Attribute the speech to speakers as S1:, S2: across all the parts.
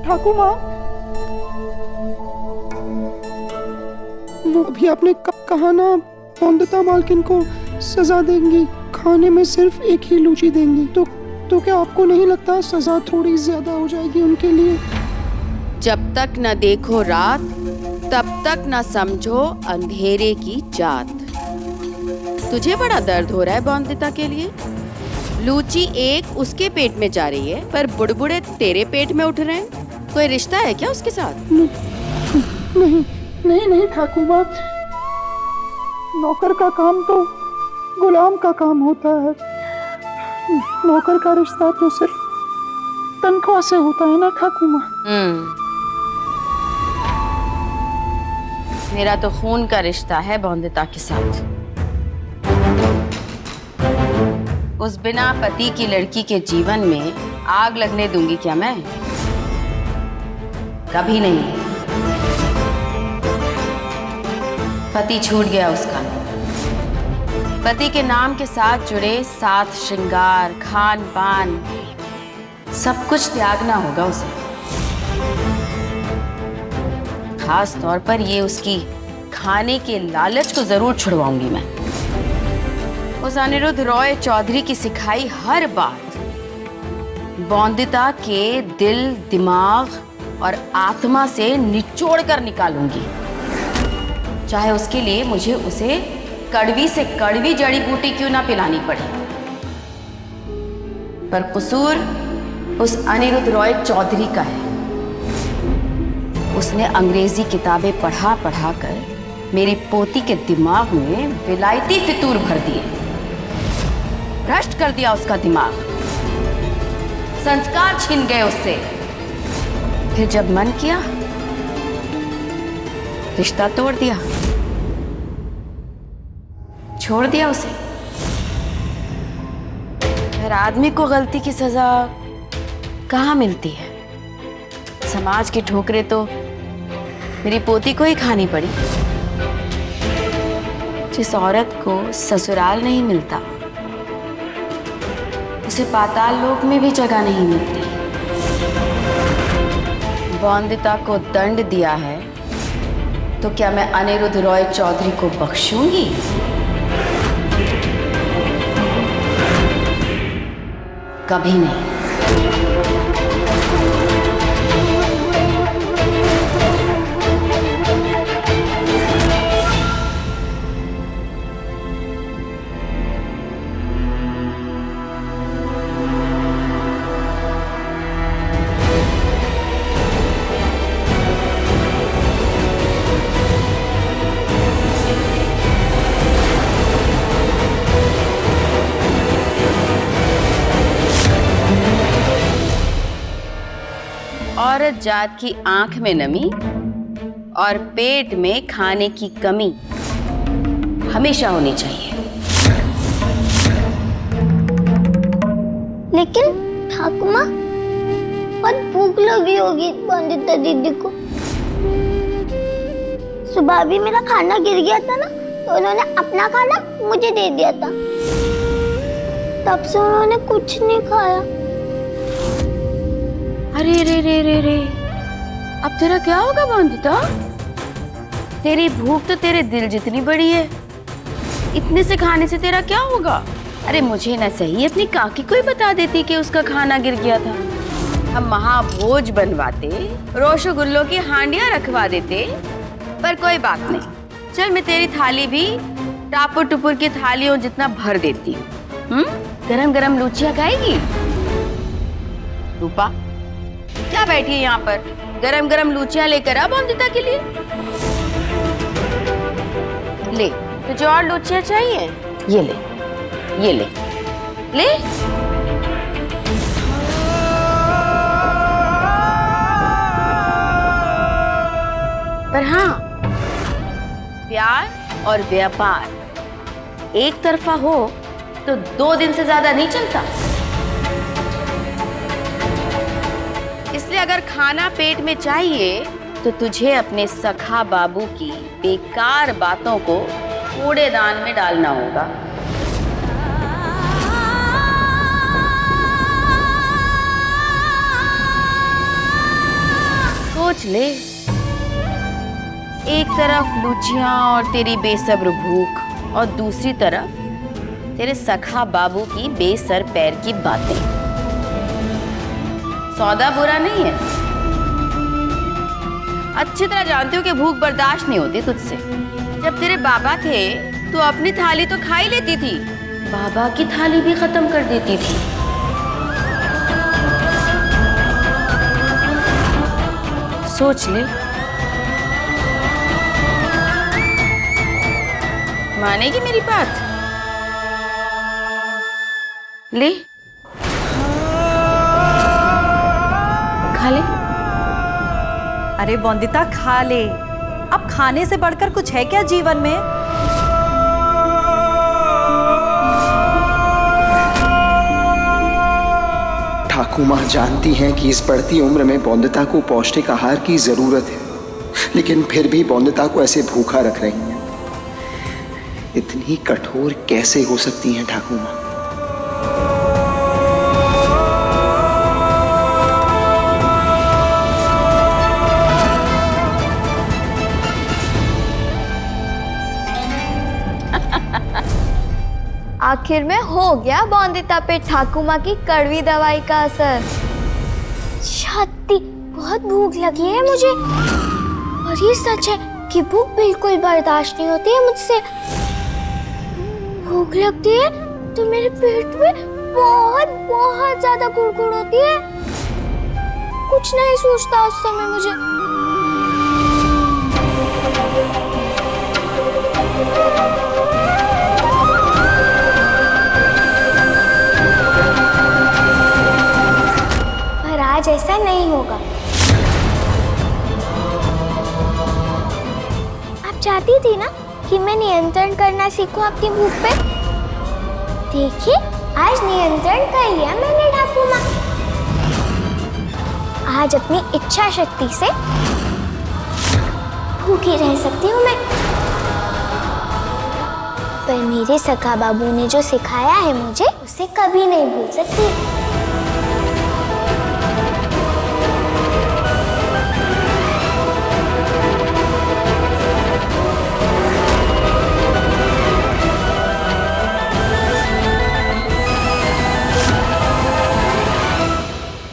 S1: ठाकुर माँ, वो अभी आपने कहा ना बॉन्दिता मालकिन को सजा देंगी, खाने में सिर्फ एक ही लूची देंगी, तो क्या आपको नहीं लगता सजा थोड़ी ज्यादा हो जाएगी उनके लिए?
S2: जब तक न देखो रात तब तक न समझो अंधेरे की जात। तुझे बड़ा दर्द हो रहा है बॉन्दिता के लिए? लूची एक उसके पेट में जा रही है पर बुड़बुड़े तेरे पेट में उठ रहे हैं। कोई रिश्ता है क्या उसके साथ?
S1: नहीं नहीं नहीं ठाकुर माँ, नौकर का काम तो गुलाम का काम होता है। नौकर का रिश्ता तो सिर्फ तनख्वाह से होता है ना ठाकुर माँ।
S2: मेरा तो खून का रिश्ता है बॉन्दिता के साथ। उस बिना पति की लड़की के जीवन में आग लगने दूंगी क्या मैं? कभी नहीं। पति छूट गया उसका। पति के नाम के साथ जुड़े साथ श्रृंगार, खान पान, सब कुछ त्यागना होगा उसे। खास तौर पर ये उसकी खाने के लालच को जरूर छुड़वाऊंगी मैं। उस अनिरुद्ध रॉय चौधरी की सिखाई हर बात बॉन्दिता के दिल, दिमाग और आत्मा से निचोड़ कर निकालूंगी, चाहे उसके लिए मुझे उसे कड़वी से कड़वी जड़ी बूटी क्यों ना पिलानी पड़े। पर कसूर उस अनिरुद्ध रॉय चौधरी का है। उसने अंग्रेजी किताबें पढ़ा पढ़ा कर मेरी पोती के दिमाग में विलायती फितूर भर दिए। भ्रष्ट कर दिया उसका दिमाग, संस्कार छीन गए उससे। फिर जब मन किया रिश्ता तोड़ दिया, छोड़ दिया उसे। फिर आदमी को गलती की सजा कहाँ मिलती है? समाज की ठोकरें तो मेरी पोती को ही खानी पड़ी। जिस औरत को ससुराल नहीं मिलता उसे पाताल लोक में भी जगह नहीं मिलती। बॉन्दिता को दंड दिया है तो क्या मैं अनिरुद्ध रॉय चौधरी को बख्शूंगी? कभी नहीं। औरत जात की आंख में नमी और पेट में खाने की कमी हमेशा होनी चाहिए।
S3: लेकिन ठाकुर माँ, बहुत भूख लगी होगी बॉन्दिता दीदी को। सुबह भी मेरा खाना गिर गया था ना, तो उन्होंने अपना खाना मुझे दे दिया था। तब से उन्होंने कुछ नहीं खाया।
S2: अरे रे रे रे रे, अब तेरा क्या होगा बॉन्दिता? तेरी भूख तो तेरे दिल जितनी बड़ी है, इतने से खाने से तेरा क्या होगा? अरे मुझे ना सही अपनी काकी को ही बता देती कि उसका खाना गिर गया था। हम महाभोज बनवाते, रसगुल्लों की हांडियां रखवा देते। पर कोई बात नहीं, चल मैं तेरी थाली भी टापुर टुपुर की थालियों जितना भर देती हूँ। गरम गरम लूचियां खाएगी? रूपा क्या बैठी है यहाँ पर? गरम गरम लूचियां लेकर आ बॉन्दिता के लिए। ले, तुझे और लूचियां चाहिए? ये ले, ये ले, ले। पर हाँ, प्यार और व्यापार एक तरफा हो तो 2 दिन से ज्यादा नहीं चलता। इसलिए अगर खाना पेट में चाहिए तो तुझे अपने सखा बाबू की बेकार बातों को कूड़ेदान में डालना होगा। सोच ले, एक तरफ लुचियां और तेरी बेसब्र भूख और दूसरी तरफ तेरे सखा बाबू की बेसर पैर की बातें। सौदा बुरा नहीं है। अच्छी तरह जानती हूँ कि भूख बर्दाश्त नहीं होती तुझसे। जब तेरे बाबा थे तो अपनी थाली तो खा ही लेती थी, बाबा की थाली भी खत्म कर देती थी। सोच ले, मानेगी मेरी बात? ले, खा ले।
S4: अरे वंदिता खा ले, अब खाने से बढ़कर कुछ है क्या जीवन में?
S1: ठाकुर माँ जानती हैं कि इस बढ़ती उम्र में बौंदता को पौष्टिक आहार की जरूरत है, लेकिन फिर भी बौंदता को ऐसे भूखा रख रही हैं। इतनी कठोर कैसे हो सकती हैं ठाकुर माँ?
S3: आखिर में हो गया बौंदिता पे ठाकुर माँ की कड़वी दवाई का असर। छाती बहुत भूख लगी है मुझे, और ये सच है कि भूख बिल्कुल बर्दाश्त नहीं होती है मुझसे। भूख लगती है तो मेरे पेट में बहुत बहुत ज्यादा गुड़गुड़ होती है। कुछ नहीं सोचता उस समय मुझे। पर आज ऐसा नहीं होगा। आप चाहती थी ना कि मैं नियंत्रण करना सीखूं अपनी भूख पे। देखिए, आज नियंत्रण कर लिया मैंने ठाकुर माँ। आज अपनी इच्छा शक्ति से भूखी रह सकती हूँ मैं। पर मेरे सखा बाबू ने जो सिखाया है मुझे, उसे कभी नहीं भूल सकती।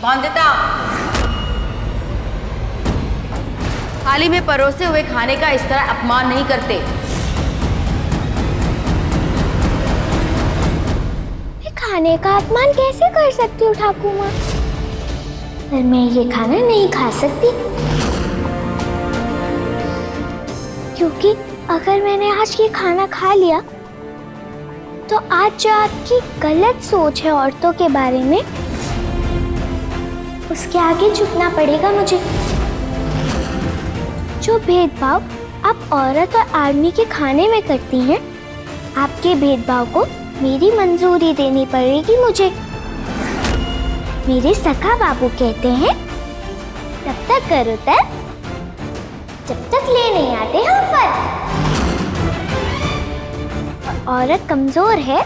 S2: वंदिता, थाली में परोसे हुए खाने का इस तरह अपमान नहीं करते।
S3: मैं खाने का अपमान कैसे कर सकती हूँ ठाकुर माँ? पर मैं ये खाना नहीं खा सकती, क्योंकि अगर मैंने आज ये खाना खा लिया तो आज जो आपकी गलत सोच है औरतों के बारे में, उसके आगे झुकना पड़ेगा मुझे। जो भेदभाव आप औरत और आदमी के खाने में करती हैं, आपके भेदभाव को मेरी मंजूरी देनी पड़ेगी मुझे। मेरे सखा बाबू कहते हैं, तब तक करो तब, जब तक ले नहीं आते हम फल। औरत कमजोर है,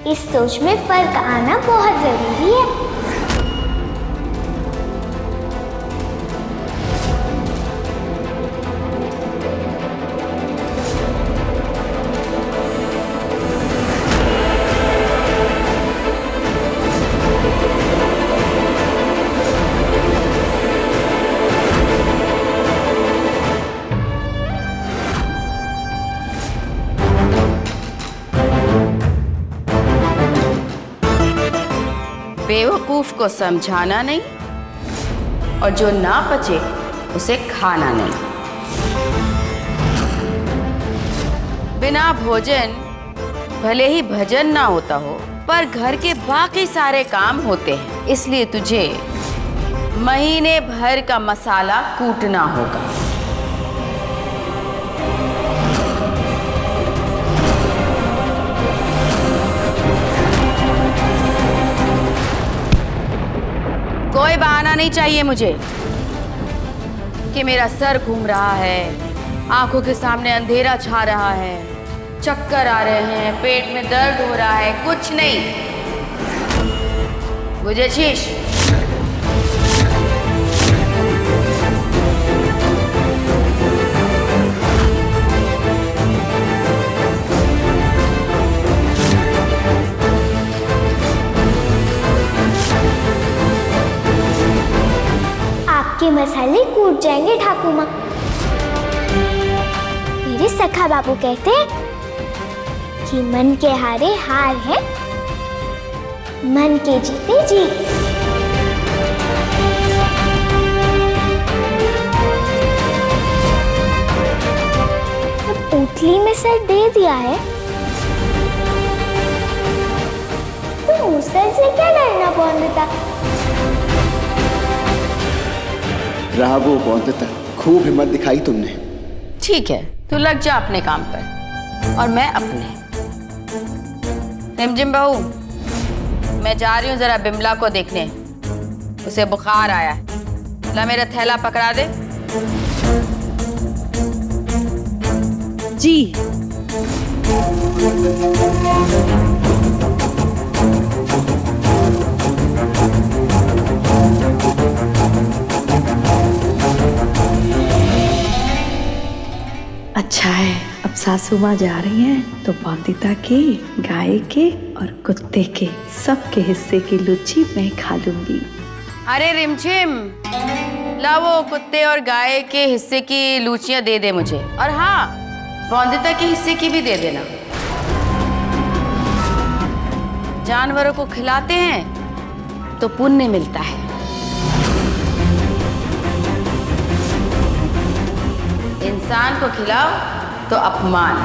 S3: इस सोच में फर्क आना बहुत जरूरी है।
S2: बेवकूफ को समझाना नहीं, और जो ना पचे उसे खाना नहीं। बिना भोजन भले ही भजन ना होता हो, पर घर के बाकी सारे काम होते हैं। इसलिए तुझे महीने भर का मसाला कूटना होगा। कोई बहाना नहीं चाहिए मुझे कि मेरा सर घूम रहा है, आंखों के सामने अंधेरा छा रहा है, चक्कर आ रहे हैं, पेट में दर्द हो रहा है। कुछ नहीं, बुझे शीश?
S3: आपके मसाले कूट जाएंगे ठाकुर माँ। मेरे सखा बाबू कहते हैं कि मन के हारे हार है, मन के जीते जीत। पोटली में सर दे दिया है तो मुसर से क्या डरना बोंदता।
S1: ब्रावो बोंदता, खूब हिम्मत दिखाई तुमने।
S2: ठीक है, तू लग जा अपने काम पर और मैं अपने। रिमझिम बहू, मैं जा रही हूँ जरा बिमला को देखने, उसे बुखार आया है। ला मेरा थैला पकड़ा दे।
S4: जी।
S5: अच्छा है, अब सासू माँ जा रही हैं तो बोंदिता के, गाय के और कुत्ते के सबके हिस्से की लुच्ची मैं खा लूंगी।
S2: अरे रिमझिम, ला वो कुत्ते और गाय के हिस्से की लूचियां दे दे मुझे, और हाँ, बोंदिता के हिस्से की भी दे देना। जानवरों को खिलाते हैं तो पुण्य मिलता है। इंसान को खिलाओ तो अपमान।